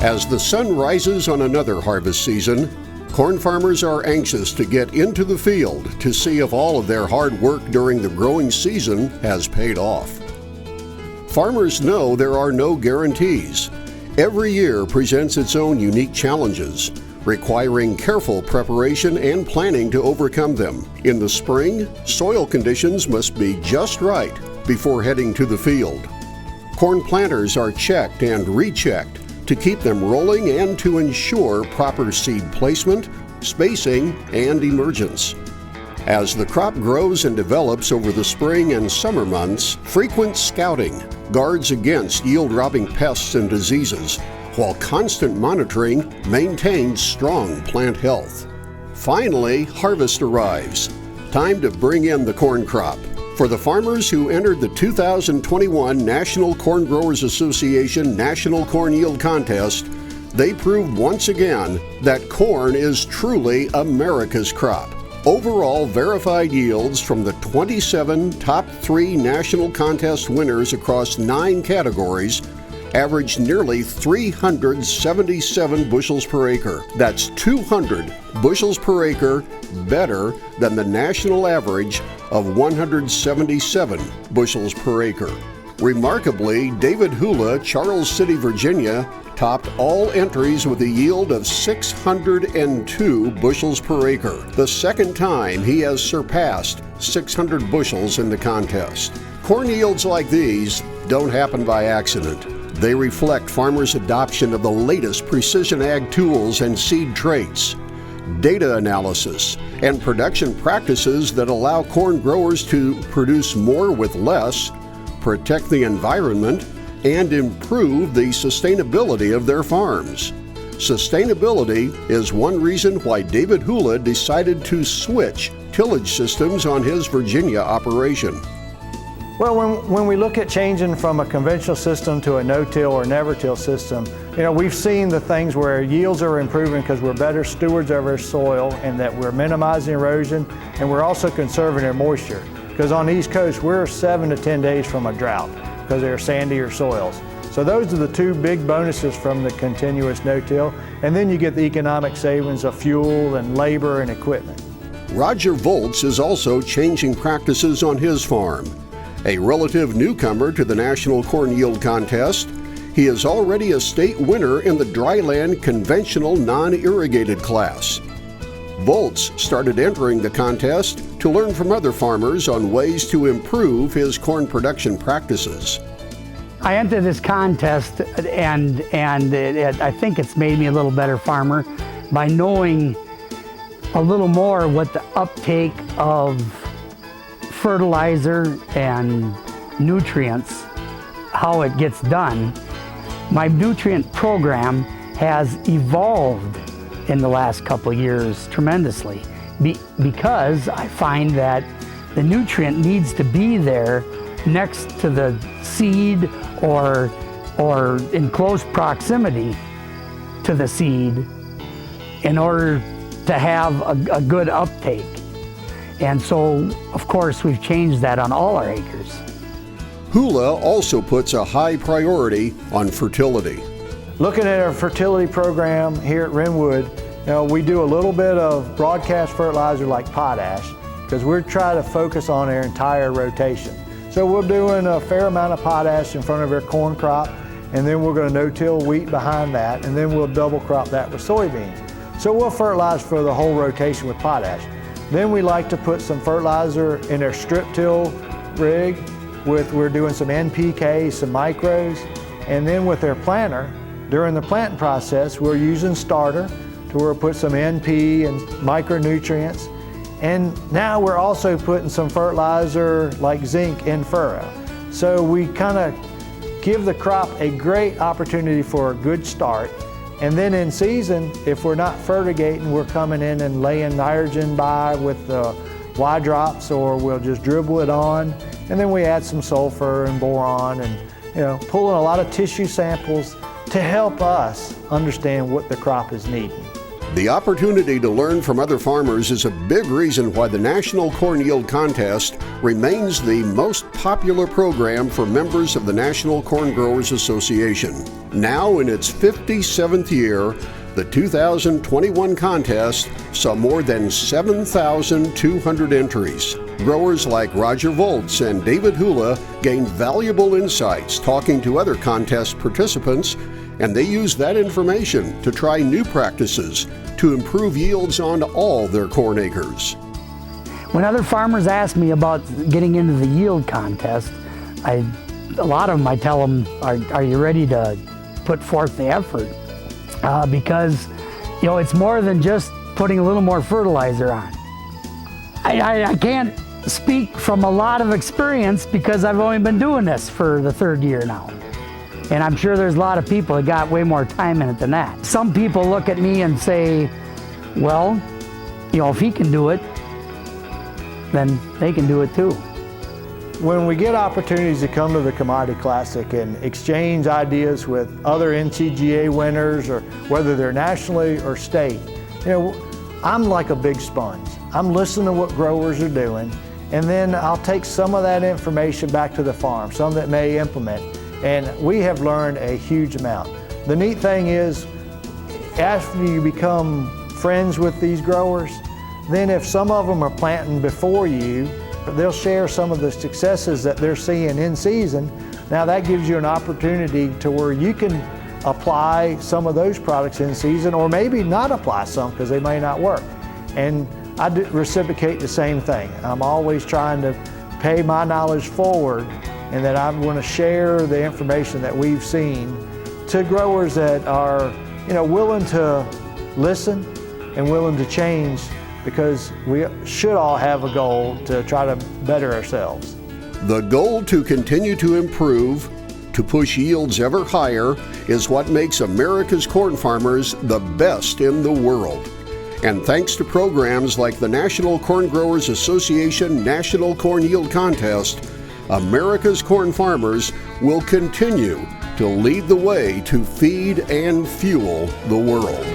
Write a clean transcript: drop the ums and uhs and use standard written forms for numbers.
As the sun rises on another harvest season, corn farmers are anxious to get into the field to see if all of their hard work during the growing season has paid off. Farmers know there are no guarantees. Every year presents its own unique challenges, requiring careful preparation and planning to overcome them. In the spring, soil conditions must be just right before heading to the field. Corn planters are checked and rechecked to keep them rolling and to ensure proper seed placement, spacing, and emergence. As the crop grows and develops over the spring and summer months, frequent scouting guards against yield-robbing pests and diseases, while constant monitoring maintains strong plant health. Finally, harvest arrives. Time to bring in the corn crop. For the farmers who entered the 2021 National Corn Growers Association National Corn Yield Contest, they proved once again that corn is truly America's crop. Overall verified yields from the 27 top 3 national contest winners across 9 categories averaged nearly 377 bushels per acre. That's 200 bushels per acre better than the national average of 177 bushels per acre. Remarkably, David Hula, Charles City, Virginia, topped all entries with a yield of 602 bushels per acre, the second time he has surpassed 600 bushels in the contest. Corn yields like these don't happen by accident. They reflect farmers' adoption of the latest precision ag tools and seed traits, data analysis, and production practices that allow corn growers to produce more with less, protect the environment, and improve the sustainability of their farms. Sustainability is one reason why David Hula decided to switch tillage systems on his Virginia operation. Well, when we look at changing from a conventional system to a no-till or never-till system, we've seen the things where yields are improving because we're better stewards of our soil and that we're minimizing erosion, and we're also conserving our moisture. Because on the East Coast, we're 7 to 10 days from a drought because they're sandier soils. So those are the 2 big bonuses from the continuous no-till, and then you get the economic savings of fuel and labor and equipment. Roger Volz is also changing practices on his farm. A relative newcomer to the National Corn Yield Contest, he is already a state winner in the dryland conventional non-irrigated class. Volz started entering the contest to learn from other farmers on ways to improve his corn production practices. I entered this contest and I think it's made me a little better farmer by knowing a little more what the uptake of fertilizer and nutrients, how it gets done. My nutrient program has evolved in the last couple of years tremendously because I find that the nutrient needs to be there next to the seed or in close proximity to the seed in order to have a good uptake. And so, of course, we've changed that on all our acres. Hula also puts a high priority on fertility. Looking at our fertility program here at Wrenwood, we do a little bit of broadcast fertilizer like potash because we're trying to focus on our entire rotation. So we're doing a fair amount of potash in front of our corn crop, and then we're going to no-till wheat behind that, and then we'll double crop that with soybeans. So we'll fertilize for the whole rotation with potash. Then we like to put some fertilizer in our strip till rig we're doing some NPK, some micros, and then with our planter, during the planting process, we're using starter to where we put some NP and micronutrients. And now we're also putting some fertilizer like zinc in furrow. So we kind of give the crop a great opportunity for a good start. And then in season, if we're not fertigating, we're coming in and laying nitrogen by with the Y drops, or we'll just dribble it on. And then we add some sulfur and boron and pulling a lot of tissue samples to help us understand what the crop is needing. The opportunity to learn from other farmers is a big reason why the National Corn Yield Contest remains the most popular program for members of the National Corn Growers Association. Now in its 57th year, the 2021 contest saw more than 7,200 entries. Growers like Roger Volz and David Hula gained valuable insights talking to other contest participants, and they used that information to try new practices to improve yields on all their corn acres. When other farmers ask me about getting into the yield contest, a lot of them I tell them, are you ready to put forth the effort? Because it's more than just putting a little more fertilizer on. I can't speak from a lot of experience because I've only been doing this for the third year now. And I'm sure there's a lot of people that got way more time in it than that. Some people look at me and say, well, if he can do it, then they can do it too. When we get opportunities to come to the Commodity Classic and exchange ideas with other NCGA winners, or whether they're nationally or state, I'm like a big sponge. I'm listening to what growers are doing, and then I'll take some of that information back to the farm, some that may implement. And we have learned a huge amount. The neat thing is, after you become friends with these growers, then if some of them are planting before you, they'll share some of the successes that they're seeing in season. Now that gives you an opportunity to where you can apply some of those products in season, or maybe not apply some because they may not work. And I reciprocate the same thing. I'm always trying to pay my knowledge forward, and that I want to share the information that we've seen to growers that are, willing to listen and willing to change, because we should all have a goal to try to better ourselves. The goal to continue to improve, to push yields ever higher, is what makes America's corn farmers the best in the world. And thanks to programs like the National Corn Growers Association National Corn Yield Contest, America's corn farmers will continue to lead the way to feed and fuel the world.